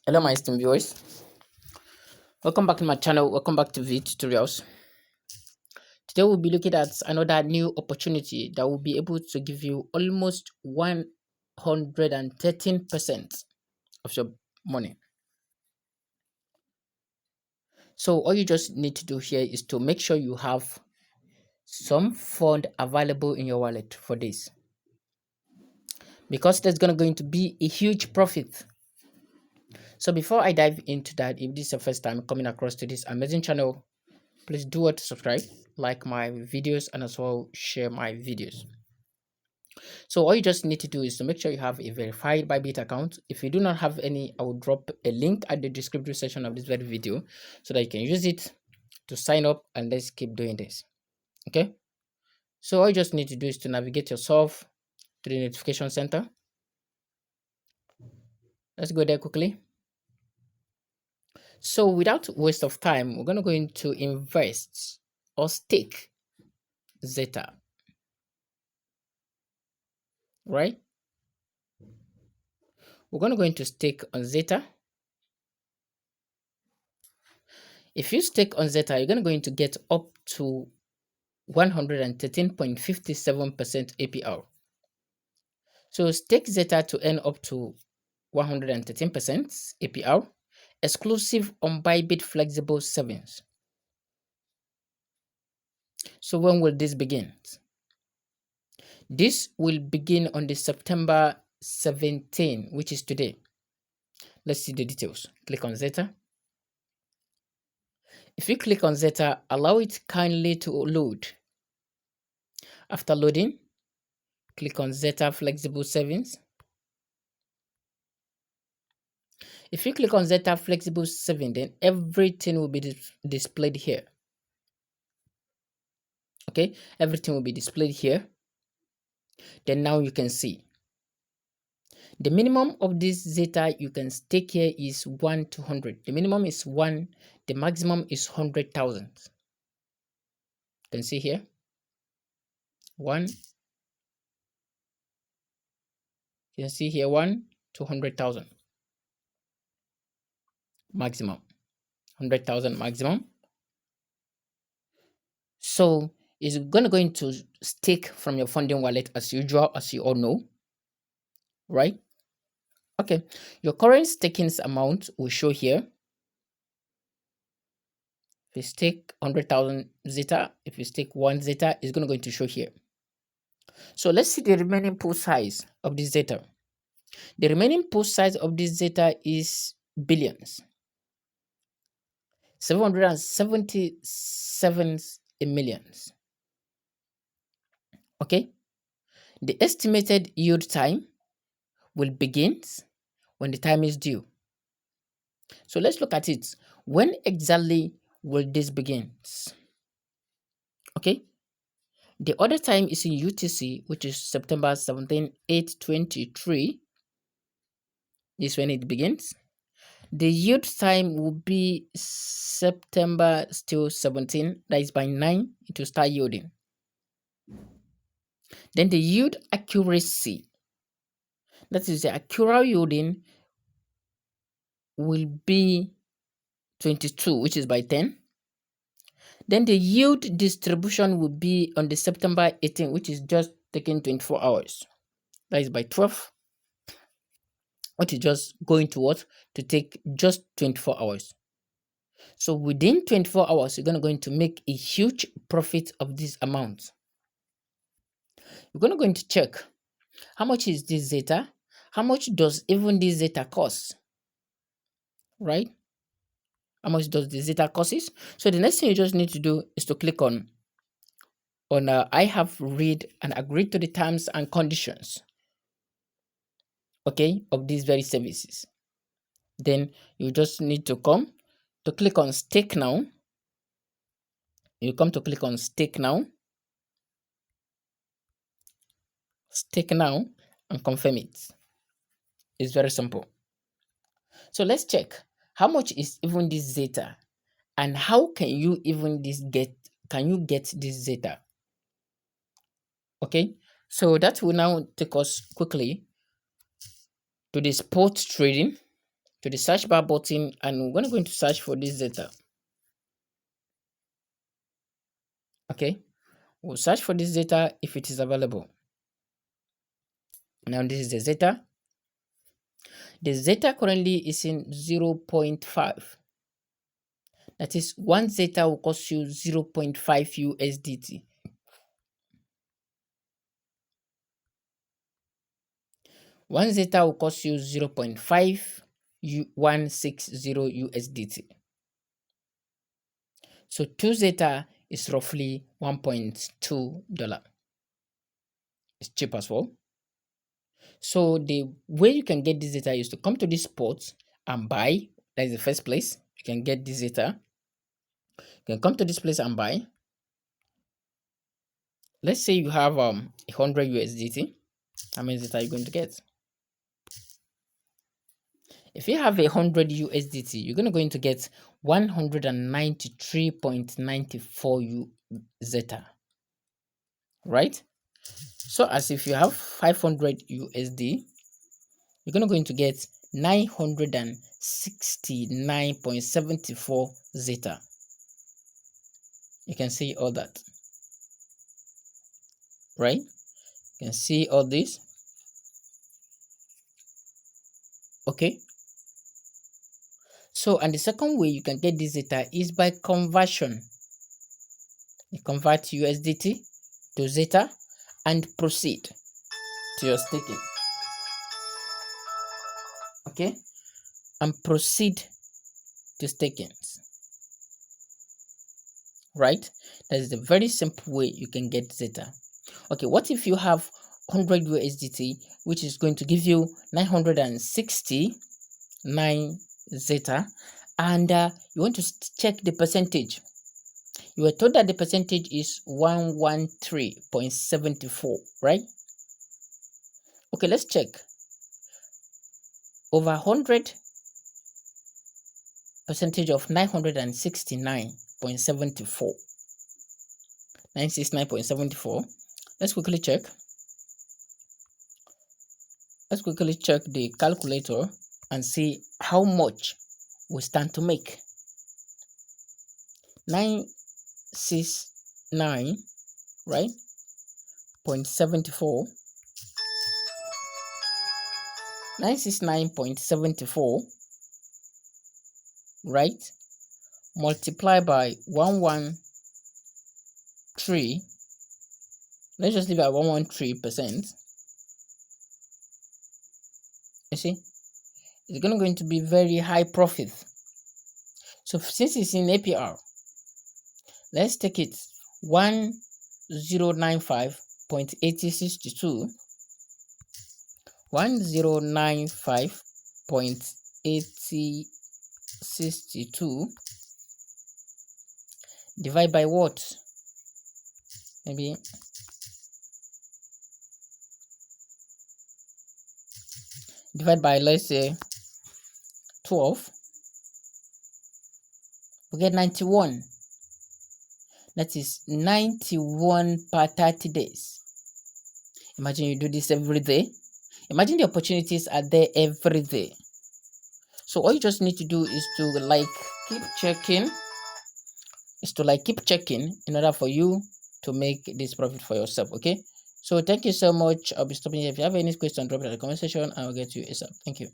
Hello my esteemed viewers, welcome back to my channel. Welcome back to V Tutorials. Today we'll be looking at another new opportunity that will be able to give you almost 113% of your money. So all you just need to do here is to make sure you have some fund available in your wallet for this, because there's going to be a huge profit. So before I dive into that, if this is the first time coming across to this amazing channel, please do what to subscribe, like my videos, and as well share my videos. So all you just need to do is to make sure you have a verified Bybit account. If you do not have any, I will drop a link at the description section of this very video so that you can use it to sign up, and let's keep doing this. Okay, so all you just need to do is to navigate yourself to the notification center. Let's go there quickly. So without waste of time, we're going to go into invest or stake ZETA, right? We're going to go into stake on ZETA. If you stake on ZETA, you're going to get up to 113.57% APR. So stake ZETA to earn up to 113% APR, exclusive on Bybit flexible savings. So when will this begin? This will begin on the September 17, which is today. Let's see the details. Click on ZETA. If you click on ZETA, allow it kindly to load. After loading, click on ZETA flexible savings. If you click on ZETA flexible saving, then everything will be displayed here. Okay, everything will be displayed here. Then now you can see the minimum of this ZETA you can stake here is 1 to 100. The minimum is 1, the maximum is 100,000. You can see here 1. You can see here 1 to 100,000 maximum, 100,000 maximum. So it's going to go into stake from your funding wallet as usual, as you all know, right? Okay, your current staking amount will show here. If you stake 100,000 ZETA, if you stake 1 ZETA, it's going to go into show here. So let's see the remaining pool size of this ZETA. The remaining pool size of this ZETA is billions, 777 millions. Okay, the estimated yield time will begin when the time is due. So let's look at it. When exactly will this begin? Okay, the other time is in UTC, which is September 17, 8/23. This is when it begins. The yield time will be September still 17, that is by 9, it will start yielding. Then the yield accuracy, that is the accurate yielding, will be 22, which is by 10. Then the yield distribution will be on the September 18, which is just taking 24 hours. That is by 12. Which is just going to what? To take just 24 hours. So within 24 hours, you're going to make a huge profit of this amount. You're going to go into check. How much is this ZETA? How much does even this ZETA cost? Right? How much does the ZETA cost? So the next thing you just need to do is to click on I have read and agreed to the terms and conditions, okay, of these very services. Then you just need to come to click on stake now. You come to click on stake now. Stake now and confirm it. It's very simple. So let's check how much is even this ZETA, and how can you even get this ZETA? Okay, so that will now take us quickly to the spot trading. to the search bar button, and we're going to go into search for this ZETA. Okay, we'll search for this ZETA if it is available. Now this is the ZETA. The ZETA currently is in 0.5. That is, one ZETA will cost you 0.5 USDT. One ZETA will cost you 0.5160 USDT. So 2 ZETA is roughly $1.2. It's cheap as well. So the way you can get this ZETA is to come to this spot and buy. That is the first place you can get this ZETA. You can come to this place and buy. Let's say you have 100 USDT. How many ZETA are you going to get? If you have 100 USDT, you're going to get 193.94 ZETA, right? So as if you have 500 USD, you're going to get 969.74 ZETA. You can see all that, right? You can see all this. Okay. So, and the second way you can get this ZETA is by conversion. You convert USDT to ZETA and proceed to your staking. Okay, and proceed to staking. Right? That is the very simple way you can get ZETA. Okay, what if you have 100 USDT, which is going to give you 969 ZETA, and you want to check the percentage? You were told that the percentage is 113.74, right? Okay, let's check. Over 100 percentage of 969.74. 969.74. Let's quickly check. Let's quickly check the calculator and see how much we stand to make. 969, right? 0.74. 969.74, right? Multiply by 113. Let's just leave it at 113%. You see, it's going to be very high profit. So since it's in APR, let's take it 1095.8062. 1095.8062 divide by what? Maybe divide by, let's say, 12. We get 91. That is 91 per 30 days. Imagine you do this every day. Imagine the opportunities are there every day. So all you just need to do is to keep checking. Keep checking in order for you to make this profit for yourself. Okay. So thank you so much. I'll be stopping here. If you have any questions, drop it in the comment section and I'll get to you ASAP. Thank you.